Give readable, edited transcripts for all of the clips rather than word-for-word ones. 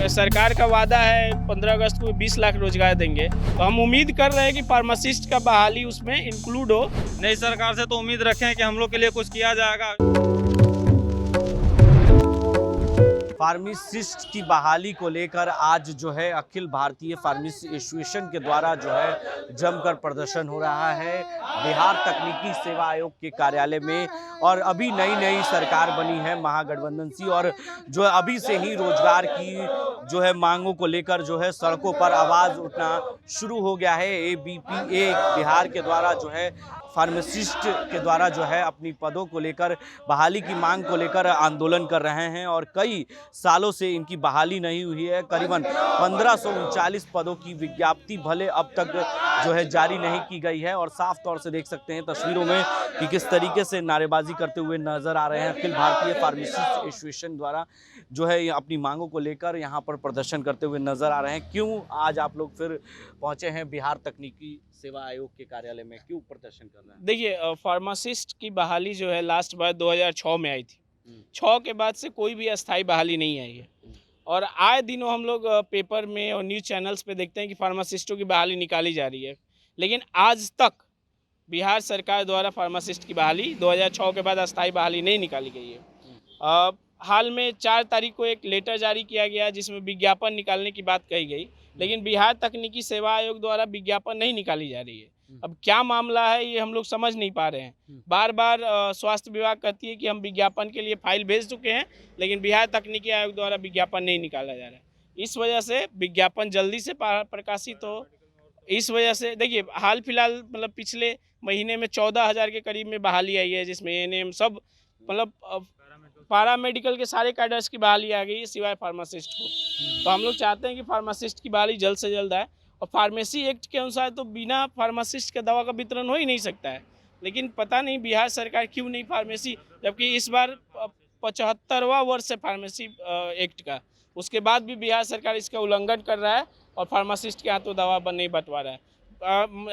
सरकार का वादा है 15 अगस्त को 20 लाख रोजगार देंगे, तो हम उम्मीद कर रहे हैं कि फार्मासिस्ट का बहाली उसमें इंक्लूड हो। नई सरकार से तो उम्मीद रखें कि हम लोग के लिए कुछ किया जाएगा। फार्मासिस्ट की बहाली को लेकर आज जो है अखिल भारतीय फार्मेसी एसोसिएशन के द्वारा जो है जमकर प्रदर्शन हो रहा है बिहार तकनीकी सेवा आयोग के कार्यालय में। और अभी नई सरकार बनी है महागठबंधन सी, और जो अभी से ही रोजगार की जो है मांगों को लेकर जो है सड़कों पर आवाज उठना शुरू हो गया है। एबीपीए बिहार के द्वारा जो है फार्मासिस्ट के द्वारा जो है अपनी पदों को लेकर बहाली की मांग को लेकर आंदोलन कर रहे हैं और कई सालों से इनकी बहाली नहीं हुई है। करीबन 1539 पदों की विज्ञप्ति भले अब तक जो है जारी नहीं की गई है, और साफ तौर से देख सकते हैं तस्वीरों में कि किस तरीके से नारेबाजी करते हुए नजर आ रहे हैं। अखिल भारतीय फार्मासिस्ट एसोसिएशन द्वारा जो है अपनी मांगों को लेकर यहाँ पर प्रदर्शन करते हुए नजर आ रहे हैं। क्यों आज आप लोग फिर पहुंचे हैं बिहार तकनीकी सेवा आयोग के कार्यालय में, क्यों प्रदर्शन कर रहे हैं? देखिए, फार्मासिस्ट की बहाली जो है लास्ट बार 2006 में आई थी। 6 के बाद से कोई भी अस्थायी बहाली नहीं आई है, और आए दिनों हम लोग पेपर में और न्यूज़ चैनल्स पे देखते हैं कि फार्मासिस्टों की बहाली निकाली जा रही है, लेकिन आज तक बिहार सरकार द्वारा फार्मासिस्ट की बहाली 2006 के बाद अस्थायी बहाली नहीं निकाली गई है। हाल में 4 तारीख को एक लेटर जारी किया गया जिसमें विज्ञापन निकालने की बात कही गई, लेकिन बिहार तकनीकी सेवा आयोग द्वारा विज्ञापन नहीं निकाली जा रही है। अब क्या मामला है ये हम लोग समझ नहीं पा रहे हैं। बार बार स्वास्थ्य विभाग कहती है कि हम विज्ञापन के लिए फाइल भेज चुके हैं, लेकिन बिहार तकनीकी आयोग द्वारा विज्ञापन नहीं निकाला जा रहा है। इस वजह से विज्ञापन जल्दी से प्रकाशित हो। इस वजह से देखिए, हाल फिलहाल मतलब पिछले महीने में 14,000 के करीब में बहाली आई है, जिसमें एएनएम सब मतलब पैरामेडिकल के सारे कैडर्स की बहाली आ गई है सिवाय फार्मासिस्ट को। तो हम लोग चाहते हैं कि फार्मासिस्ट की बहाली जल्द से जल्द आए, और फार्मेसी एक्ट के अनुसार तो बिना फार्मासिस्ट के दवा का वितरण हो ही नहीं सकता है। लेकिन पता नहीं बिहार सरकार क्यों नहीं फार्मेसी, जबकि इस बार 75वां वर्ष है फार्मेसी एक्ट का, उसके बाद भी बिहार सरकार इसका उल्लंघन कर रहा है और फार्मासिस्ट के हाथों दवा नहीं बंटवा रहा है।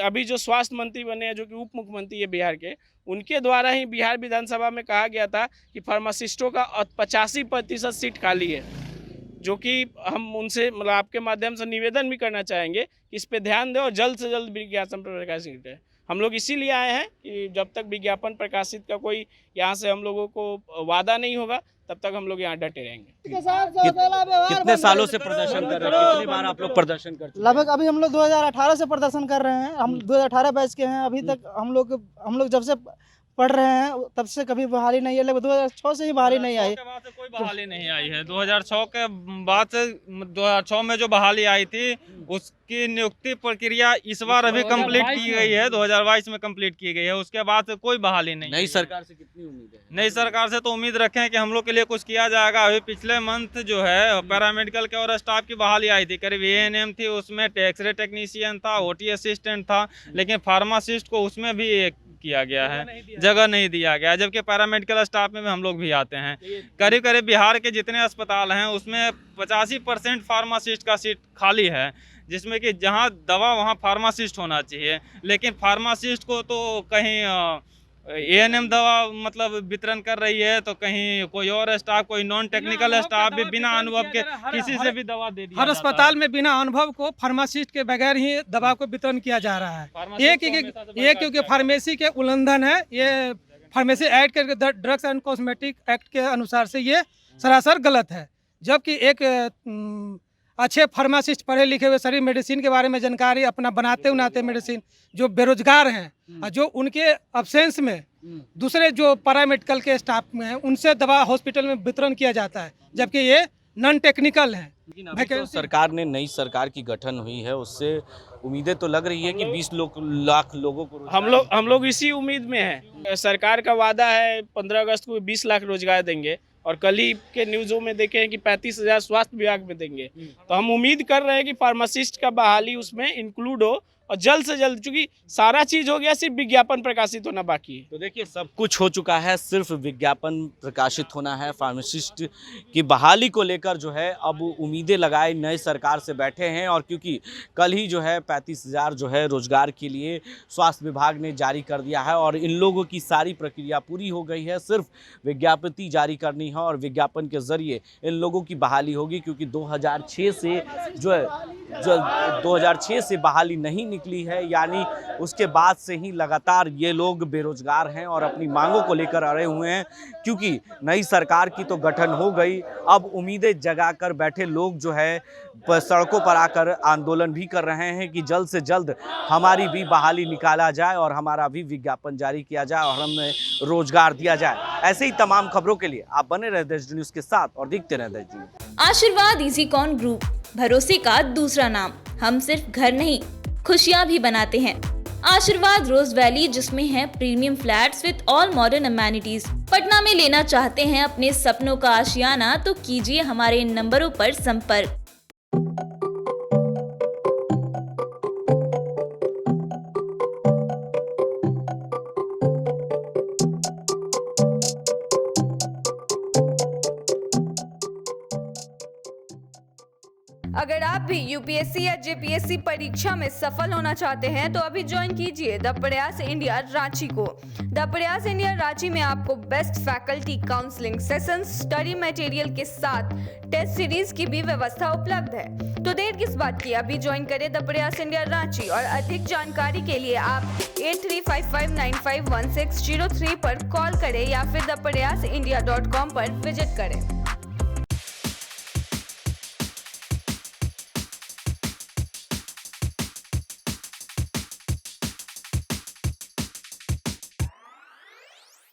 अभी जो स्वास्थ्य मंत्री बने हैं, जो कि उप मुख्यमंत्री है बिहार के, उनके द्वारा ही बिहार विधानसभा में कहा गया था कि फार्मासिस्टों का 85% सीट खाली है, जो कि हम उनसे मतलब आपके माध्यम से निवेदन भी करना चाहेंगे कि इस पे ध्यान दें और जल्द से जल्द विज्ञापन प्रकाशित करें। हम लोग इसीलिए आए हैं कि जब तक विज्ञापन प्रकाशित का कोई यहाँ से हम लोगों को वादा नहीं होगा, तब तक हम लोग यहाँ डटे रहेंगे। कितने सालों से प्रदर्शन कर रहे हैं? कितनी बार आप लोग प्रदर्शन कर चुके हैं? लगभग अभी हम लोग 2018 से प्रदर्शन कर रहे हैं। हम 2018 बैच के हैं। अभी तक हम लोग जब से पढ़ रहे हैं तब से कभी बहाली नहीं है। लगभग 2006 से ही बहाली नहीं आई। 2006 के बाद से कोई बहाली नहीं आई है। 2006 के बाद से 2006 में जो बहाली आई थी उसकी नियुक्ति प्रक्रिया इस बार अभी कंप्लीट की गई है, 2022 में कंप्लीट की गई है। उसके बाद से कोई बहाली नहीं। नई सरकार से कितनी उम्मीद है? नई सरकार से तो उम्मीद रखें कि हम लोग के लिए कुछ किया जाएगा। अभी पिछले मंथ जो है पैरामेडिकल के और स्टाफ की बहाली आई थी, करीब एएनएम थी, उसमें एक्सरे टेक्नीशियन था, ओटी असिस्टेंट था, लेकिन फार्मासिस्ट को उसमें भी किया गया है, जगह नहीं दिया गया। जबकि पैरामेडिकल स्टाफ में हम लोग भी आते हैं। करीब बिहार के जितने अस्पताल हैं उसमें 85% फार्मासिस्ट का सीट खाली है, जिसमें कि जहां दवा वहां फार्मासिस्ट होना चाहिए, लेकिन फार्मासिस्ट को तो कहीं एएनएम दवा मतलब वितरण कर रही है, तो कहीं कोई और स्टाफ, कोई नॉन टेक्निकल स्टाफ भी बिना अनुभव के किसी से भी दवा दे दिया। हर अस्पताल में बिना अनुभव को फार्मासिस्ट के बगैर ही दवा को वितरण किया जा रहा है। ये क्योंकि फार्मेसी के उल्लंघन है। ये फार्मेसी एक्ट के ड्रग्स एंड कॉस्मेटिक एक्ट के अनुसार से ये सरासर गलत है। जबकि एक अच्छे फार्मासिस्ट पढ़े लिखे हुए सभी मेडिसिन के बारे में जानकारी अपना बनाते उनाते मेडिसिन जो बेरोजगार हैं, जो उनके अब्सेंस में दूसरे जो पैरामेडिकल के स्टाफ में हैं उनसे दवा हॉस्पिटल में वितरण किया जाता है, जबकि ये नॉन टेक्निकल है। तो सरकार ने नई सरकार की गठन हुई है, उससे उम्मीदें तो लग रही है कि 20 लाख लोगों को हम लोग इसी उम्मीद में हैं। सरकार का वादा है 15 अगस्त को 20 लाख रोजगार देंगे, और कल ही के न्यूज़ों में देखें कि 35,000 स्वास्थ्य विभाग में देंगे। तो हम उम्मीद कर रहे हैं कि फार्मासिस्ट का बहाली उसमें इंक्लूड हो, और जल्द से जल्द, चूंकि सारा चीज हो गया, सिर्फ विज्ञापन प्रकाशित होना बाकी है। तो देखिए सब कुछ हो चुका है, सिर्फ विज्ञापन प्रकाशित होना है। फार्मासिस्ट की बहाली को लेकर जो है अब उम्मीदें लगाए नए सरकार से बैठे हैं, और क्योंकि कल ही जो है 35,000 जो है रोजगार के लिए स्वास्थ्य विभाग ने जारी कर दिया है और इन लोगों की सारी प्रक्रिया पूरी हो गई है। सिर्फ विज्ञापति जारी करनी है और विज्ञापन के जरिए इन लोगों की बहाली होगी, क्योंकि 2006 से जो 2006 से बहाली नहीं निकली है, यानी उसके बाद से ही लगातार ये लोग बेरोजगार हैं और अपनी मांगों को लेकर अड़े हुए हैं। क्योंकि नई सरकार की तो गठन हो गई, अब उम्मीदें जगाकर बैठे लोग जो है सड़कों पर आकर आंदोलन भी कर रहे हैं कि जल्द से जल्द हमारी भी बहाली निकाला जाए और हमारा भी विज्ञापन जारी किया जाए और हमें रोजगार दिया जाए। ऐसे ही तमाम खबरों के लिए आप बने रहे देश न्यूज़ के साथ और देखते रहे देश न्यूज़। आशीर्वाद इजीकॉन ग्रुप, भरोसे का दूसरा नाम। हम सिर्फ घर नहीं, खुशियां भी बनाते हैं। आशीर्वाद रोज वैली, जिसमें है premium flats with all modern amenities. Patna में लेना चाहते हैं अपने सपनों का आशियाना, तो कीजिए हमारे इन नंबरों पर संपर्क। अगर आप भी यूपीएससी या जेपीएससी परीक्षा में सफल होना चाहते हैं तो अभी ज्वाइन कीजिए द प्रयास इंडिया रांची को। द प्रयास इंडिया रांची में आपको best faculty, counselling sessions, study material के साथ टेस्ट सीरीज की भी व्यवस्था उपलब्ध है। तो देर किस बात की, अभी ज्वाइन करें द प्रयास इंडिया रांची। और अधिक जानकारी के लिए आप 8355951603 पर कॉल करें या फिर thepryasindia.com पर विजिट करें।